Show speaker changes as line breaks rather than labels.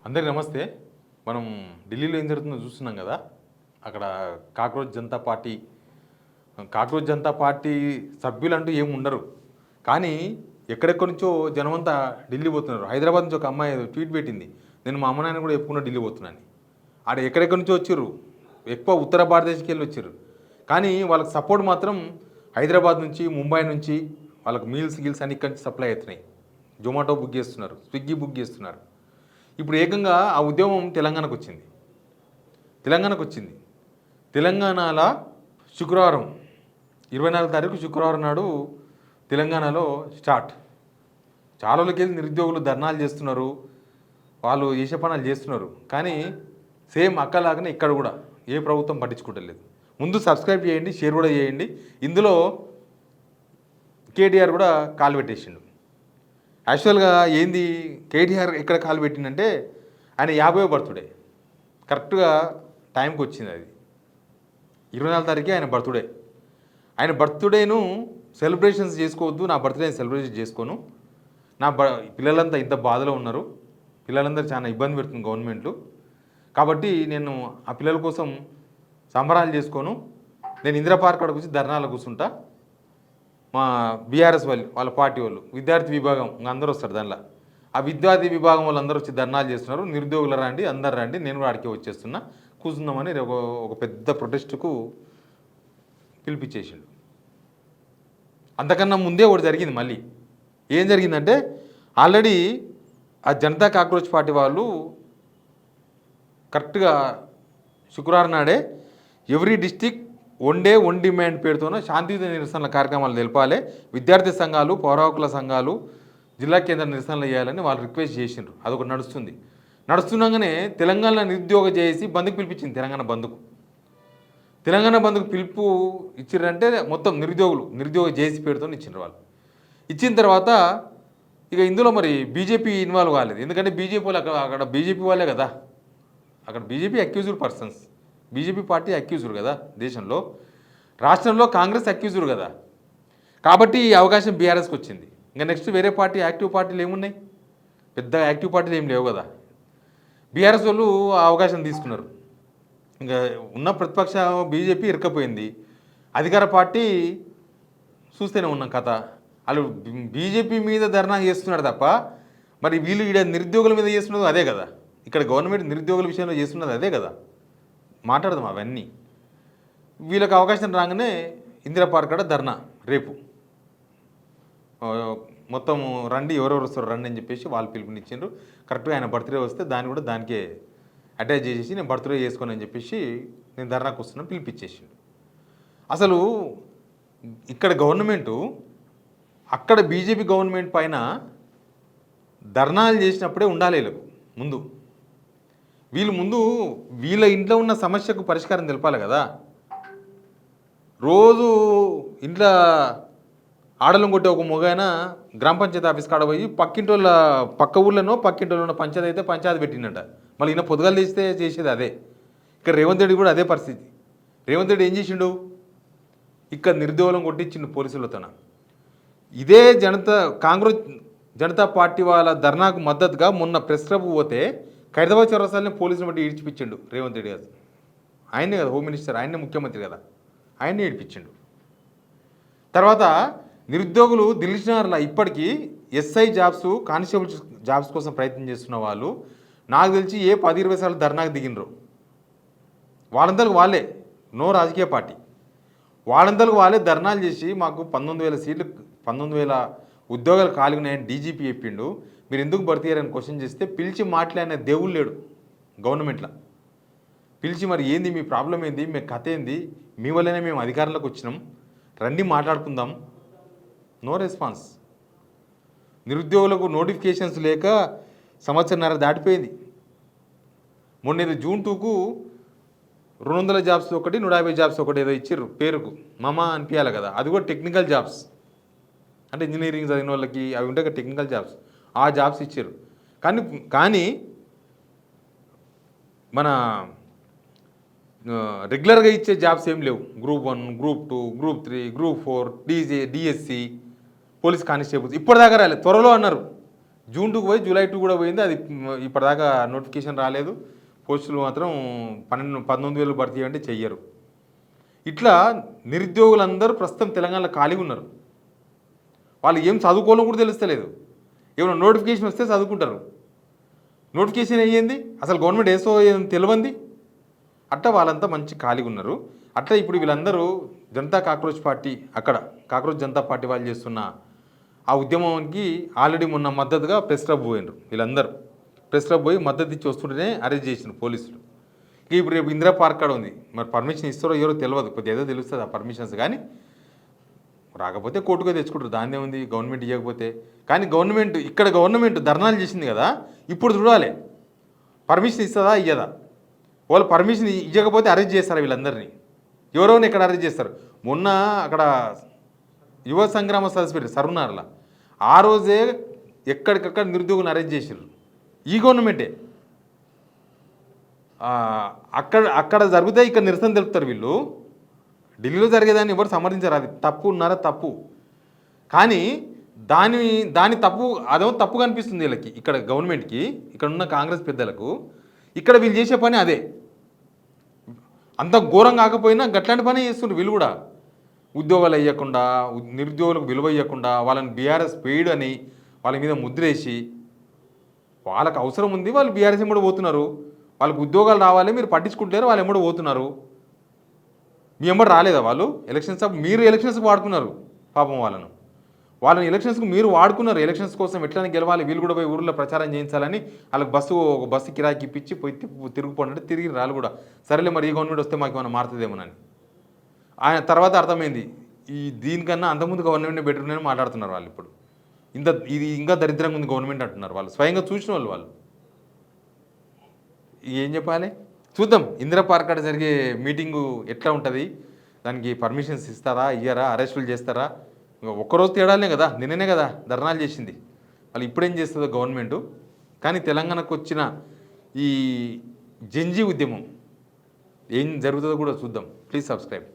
అందరికీ నమస్తే. మనం ఢిల్లీలో ఏం జరుగుతుందో చూస్తున్నాం కదా. అక్కడ కాక్రోచ్ జనతా పార్టీ సభ్యులంటూ ఏమి ఉండరు. కానీ ఎక్కడెక్కడి నుంచో జనమంతా ఢిల్లీ పోతున్నారు. హైదరాబాద్ నుంచి ఒక అమ్మాయి ట్వీట్ పెట్టింది, నేను మా అమ్మ నాన్న కూడా చెప్పుకున్నా ఢిల్లీ పోతున్నాను. ఆడ ఎక్కడెక్కడి నుంచో వచ్చారు, ఎక్కువ ఉత్తర భారతదేశంకి వెళ్ళి వచ్చారు. కానీ వాళ్ళకి సపోర్ట్ మాత్రం హైదరాబాద్ నుంచి, ముంబై నుంచి వాళ్ళకి మీల్స్ అన్ని ఇక్కడి నుంచి సప్లై అవుతున్నాయి. జొమాటో బుక్ చేస్తున్నారు, స్విగ్గీ బుక్ చేస్తున్నారు. ఇప్పుడు ఏకంగా ఆ ఉద్యమం తెలంగాణకు వచ్చింది. తెలంగాణలో శుక్రవారం 24 తారీఖు శుక్రవారం నాడు తెలంగాణలో స్టార్ట్. చాలా రోజులకెళ్ళి నిరుద్యోగులు ధర్నాలు చేస్తున్నారు, వాళ్ళు చేసే పనులు చేస్తున్నారు. కానీ సేమ్ అక్కలాగానే ఇక్కడ కూడా ఏ ప్రభుత్వం పట్టించుకోవట్లేదు. ముందు సబ్స్క్రైబ్ చేయండి, షేర్ కూడా చేయండి. ఇందులో కేటీఆర్ కూడా కాలు పెట్టేసిండు. యాక్చువల్గా ఏంది కేటీఆర్ ఎక్కడ కాలు పెట్టిందంటే ఆయన 50వ బర్త్డే కరెక్ట్గా టైంకి వచ్చింది. అది 24 తారీఖే ఆయన బర్త్డే. ఆయన బర్త్డేను సెలబ్రేషన్స్ చేసుకోవద్దు, నా బర్త్డేని సెలబ్రేషన్ చేసుకోను, పిల్లలంతా ఇంత బాధలో ఉన్నారు, పిల్లలందరూ చాలా ఇబ్బంది పెడుతుంది గవర్నమెంట్లు, కాబట్టి నేను ఆ పిల్లల కోసం సంబరాలు చేసుకోను, నేను ఇందిరా పార్క్ కాడ కూర్చి ధర్నాలు కూర్చుంటా, మా బీఆర్ఎస్ వాళ్ళ పార్టీ వాళ్ళు విద్యార్థి విభాగం అందరూ వస్తారు. దానిలో ఆ విద్యార్థి విభాగం వాళ్ళు అందరూ వచ్చి ధర్నాలు చేస్తున్నారు, నిరుద్యోగులు రండి, అందరు రండి, నేను కూడా ఆడికి వచ్చేస్తున్నా, కూర్చుందామని ఒక పెద్ద ప్రొటెస్ట్కు పిలిపించేసిండు. అంతకన్నా ముందే ఒకటి జరిగింది. మళ్ళీ ఏం జరిగిందంటే ఆల్రెడీ ఆ జనతా కాక్రోచ్ పార్టీ వాళ్ళు కరెక్ట్గా శుక్రవారం నాడే ఎవ్రీ డిస్టిక్ వన్ డిమాండ్ పేరుతోనో శాంతియుత నిరసనల కార్యక్రమాలు తెలపాలి, విద్యార్థి సంఘాలు, పౌర హక్కుల సంఘాలు జిల్లా కేంద్ర నిరసనలు చేయాలని వాళ్ళు రిక్వెస్ట్ చేసిండ్రు. అదొకటి నడుస్తుండగానే తెలంగాణ నిరుద్యోగ చేసి బంద్కు పిలిపించింది. తెలంగాణ బంద్కు పిలుపు ఇచ్చిర్రంటే మొత్తం నిరుద్యోగ చేసి పేరుతో ఇచ్చిండ్రు. వాళ్ళు ఇచ్చిన తర్వాత ఇక ఇందులో మరి బీజేపీ ఇన్వాల్వ్ కాలేదు. ఎందుకంటే బీజేపీ వాళ్ళు అక్కడ బీజేపీ వాళ్ళే కదా, అక్కడ BJP accused persons, BJP party accused కదా దేశంలో, రాష్ట్రంలో కాంగ్రెస్ అక్యూజ్డ్ కదా. కాబట్టి ఈ అవకాశం బీఆర్ఎస్కి వచ్చింది. ఇంకా నెక్స్ట్ వేరే పార్టీ యాక్టివ్ పార్టీలు ఏమున్నాయి, పెద్ద యాక్టివ్ పార్టీలు ఏం లేవు కదా. బీఆర్ఎస్ వాళ్ళు ఆ అవకాశం తీసుకున్నారు. ఇంకా ఉన్న ప్రతిపక్ష బీజేపీ ఇరకపోయింది, అధికార పార్టీ చూస్తూనే ఉన్నాం కథ. వాళ్ళు బీజేపీ మీద ధర్నా చేస్తున్నారు తప్ప మరి వీళ్ళు ఇక్కడ నిరుద్యోగుల మీద చేస్తున్నది అదే కదా, ఇక్కడ గవర్నమెంట్ నిరుద్యోగుల విషయంలో చేస్తున్నది అదే కదా. మాట్లాడదాం అవన్నీ. వీళ్ళకి అవకాశం రాగానే ఇందిరా పార్క్ కాడ ధర్నా రేపు మొత్తం రండి, ఎవరెవరు వస్తారు రండి అని చెప్పేసి వాళ్ళు పిలుపునిచ్చిండ్రు. కరెక్ట్గా ఆయన బర్త్డే వస్తే దానికే అటాచ్ చేసేసి నేను బర్త్డే చేసుకోను అని చెప్పేసి నేను ధర్నాకు వస్తున్నాను పిలిపించేసిండు. అసలు ఇక్కడ గవర్నమెంటు అక్కడ బీజేపీ గవర్నమెంట్ పైన ధర్నాలు చేసినప్పుడే ఉండాలి ముందు. ముందు వీళ్ళ ఇంట్లో ఉన్న సమస్యకు పరిష్కారం తెలపాలి కదా. రోజు ఇంట్లో ఆడలం కొట్టే ఒక మొగైనా గ్రామ పంచాయతీ ఆఫీస్ కాడ పోయి పక్క ఊళ్ళో పంచాయతీ అయితే పంచాయతీ పెట్టిండట. మళ్ళీ ఈయన పొద్దుగాలు తీస్తే చేసేది అదే. ఇక్కడ రేవంత్ రెడ్డి కూడా అదే పరిస్థితి. రేవంత్ రెడ్డి ఏం చేసిండు, ఇక్కడ నిరుద్యోగులను కొట్టించిండు పోలీసులతోన. ఇదే కాంగ్రెస్ జనతా పార్టీ వాళ్ళ ధర్నాకు మద్దతుగా మొన్న ప్రెస్ క్లబ్ పోతే ఖైరదాబాద్ చౌరస్తాలని పోలీసులు బట్టి ఈడ్చిపించిండు రేవంత్ రెడ్డి గారు. ఆయనే కదా హోమ్ మినిస్టర్, ఆయనే ముఖ్యమంత్రి కదా, ఆయనే ఈడ్పించిండు. తర్వాత నిరుద్యోగులు దిల్షనర్ల ఇప్పటికీ ఎస్ఐ జాబ్స్, కానిస్టేబుల్ జాబ్స్ కోసం ప్రయత్నం చేస్తున్న వాళ్ళు నాకు తెలిసి 10-20 సార్లు ధర్నాకు దిగినరు. వాళ్ళందరికి వాళ్ళే, నో రాజకీయ పార్టీ, వాళ్ళందరికి వాళ్ళే ధర్నాలు చేసి మాకు 19,000 ఉద్యోగాలు ఖాళీ ఉన్నాయని డీజీపీ చెప్పిండు, మీరు ఎందుకు భర్తీ అయ్యారని క్వశ్చన్ చేస్తే పిలిచి మాట్లాడిన దేవుడు లేడు గవర్నమెంట్లో. పిలిచి మరి ఏంది మీ ప్రాబ్లం ఏంది, మీ కథ ఏంది, మీ వల్లనే మేము అధికారంలోకి వచ్చినాం, రండి మాట్లాడుకుందాం. No response. నిరుద్యోగులకు నోటిఫికేషన్స్ లేక సంవత్సరన్నర దాటిపోయింది. మొన్న జూన్ 2కు 200 జాబ్స్ ఒకటి, 150 జాబ్స్ ఒకటి ఏదో ఇచ్చారు పేరుకు, మామా అనిపించాలి కదా. అది కూడా టెక్నికల్ జాబ్స్, అంటే ఇంజనీరింగ్ చదివిన వాళ్ళకి అవి ఉంటాయి కదా టెక్నికల్ జాబ్స్, ఆ జాబ్స్ ఇచ్చారు. కానీ మన రెగ్యులర్గా ఇచ్చే జాబ్స్ ఏం లేవు. Group 1, group 2, group 3, group 4, DSC, police constables ఇప్పటిదాకా రాలేదు. త్వరలో అన్నారు, జూన్ 2 పోయి జూలై 2 కూడా పోయింది. అది ఇప్పటిదాకా నోటిఫికేషన్ రాలేదు. పోస్టులు మాత్రం 19,000 భర్తీ అంటే చెయ్యరు. ఇట్లా నిరుద్యోగులందరూ ప్రస్తుతం తెలంగాణలో ఖాళీగా ఉన్నారు. వాళ్ళు ఏం చదువుకోవాలో కూడా తెలుస్తలేదు. ఏమైనా నోటిఫికేషన్ వస్తే చదువుకుంటారు. నోటిఫికేషన్ అయ్యింది అసలు గవర్నమెంట్ ఏసో తెలియంది. అట్లా వాళ్ళంతా మంచి ఖాళీగా ఉన్నారు. అట్లా ఇప్పుడు వీళ్ళందరూ జనతా కాక్రోచ్ పార్టీ అక్కడ కాక్రోచ్ జనతా పార్టీ వాళ్ళు చేస్తున్న ఆ ఉద్యమానికి ఆల్రెడీ మొన్న మద్దతుగా ప్రెస్ క్లబ్ పోయినారు. వీళ్ళందరూ ప్రెస్ క్లబ్ పోయి మద్దతు ఇచ్చి వస్తుంటేనే అరెస్ట్ చేసిన పోలీసులు. ఇప్పుడు రేపు ఇందిరా పార్క్ కాడ ఉంది. మరి పర్మిషన్ ఇస్తారో ఎవరో తెలియదు. కొద్దిగా ఏదో తెలుస్తుంది ఆ పర్మిషన్స్. కానీ రాకపోతే కోర్టుగా తెచ్చుకుంటారు. దాన్ని ఏముంది గవర్నమెంట్ ఇవ్వకపోతే. కానీ గవర్నమెంట్ ధర్నాలు చేసింది కదా, ఇప్పుడు చూడాలి పర్మిషన్ ఇస్తుందా ఇయ్యదా. వాళ్ళు పర్మిషన్ ఇవ్వకపోతే అరెస్ట్ చేస్తారు వీళ్ళందరినీ. ఎవరెవరిని ఇక్కడ అరెస్ట్ చేస్తారు. మొన్న అక్కడ యువ సంగ్రామ సదస్సు పెట్టి సరునార్లా ఆ రోజే ఎక్కడికక్కడ నిరుద్యోగులను అరెస్ట్ చేసారు ఈ గవర్నమెంటే. అక్కడ జరిగితే ఇక్కడ నిరసన తెలుపుతారు వీళ్ళు. ఢిల్లీలో జరిగేదాన్ని ఎవరు సమర్థించారు. అది తప్పు ఉన్నారా తప్పు. కానీ దాని తప్పు అదేమో తప్పుగా అనిపిస్తుంది వీళ్ళకి, ఇక్కడ గవర్నమెంట్కి, ఇక్కడ ఉన్న కాంగ్రెస్ పెద్దలకు. ఇక్కడ వీళ్ళు చేసే పని అదే. అంత ఘోరం కాకపోయినా గట్లాంటి పని చేస్తుండ్రు వీళ్ళు కూడా. ఉద్యోగాలు ఇవ్వకుండా, నిరుద్యోగులకు విలువ ఇవ్వకుండా, వాళ్ళని బీఆర్ఎస్ పెయిడ్ అని వాళ్ళ మీద ముద్రేసి, వాళ్ళకి అవసరం ఉంది వాళ్ళు బీఆర్ఎస్ ఎమ్మడి పోతున్నారు. వాళ్ళకి ఉద్యోగాలు రావాలి మీరు పట్టించుకుంటారు, వాళ్ళు ఎమ్మడి పోతున్నారు. మీ ఎమ్మడి రాలేదా వాళ్ళు ఎలక్షన్స్? మీరు ఎలక్షన్స్కి వాడుకున్నారు పాపం వాళ్ళని ఎలక్షన్స్కి మీరు వాడుకున్నారు. ఎలక్షన్స్ కోసం ఎట్లనే గెలవాలి, వీళ్ళు కూడా పోయి ఊళ్ళో ప్రచారం చేయించాలని వాళ్ళకి ఒక బస్సు కిరాయికి ఇప్పించి పోయి తిరుగుపోండి తిరిగి రాళ్ళు కూడా. సరేలే మరి ఈ గవర్నమెంట్ వస్తే మాకు ఏమైనా మారుతుందేమోనని. ఆయన తర్వాత అర్థమైంది దీనికన్నా అంతకుముందు గవర్నమెంట్ బెటర్ అని మాట్లాడుతున్నారు వాళ్ళు. ఇప్పుడు ఇది ఇంకా దరిద్రంగా ఉంది గవర్నమెంట్ అంటున్నారు వాళ్ళు, స్వయంగా చూసిన వాళ్ళు. ఏం చెప్పాలి చూద్దాం. ఇందిరా పార్క్ కాడ జరిగే మీటింగు ఎట్లా ఉంటుంది, దానికి పర్మిషన్స్ ఇస్తారా ఇయ్యారా, అరెస్టులు చేస్తారా. ఒక్కరోజు తేడాలనే కదా, నిన్ననే కదా ధర్నాలు చేసింది. వాళ్ళు ఇప్పుడేం చేస్తుందో గవర్నమెంటు. కానీ తెలంగాణకు వచ్చిన ఈ జంజీ ఉద్యమం ఏం జరుగుతుందో కూడా చూద్దాం. Please subscribe.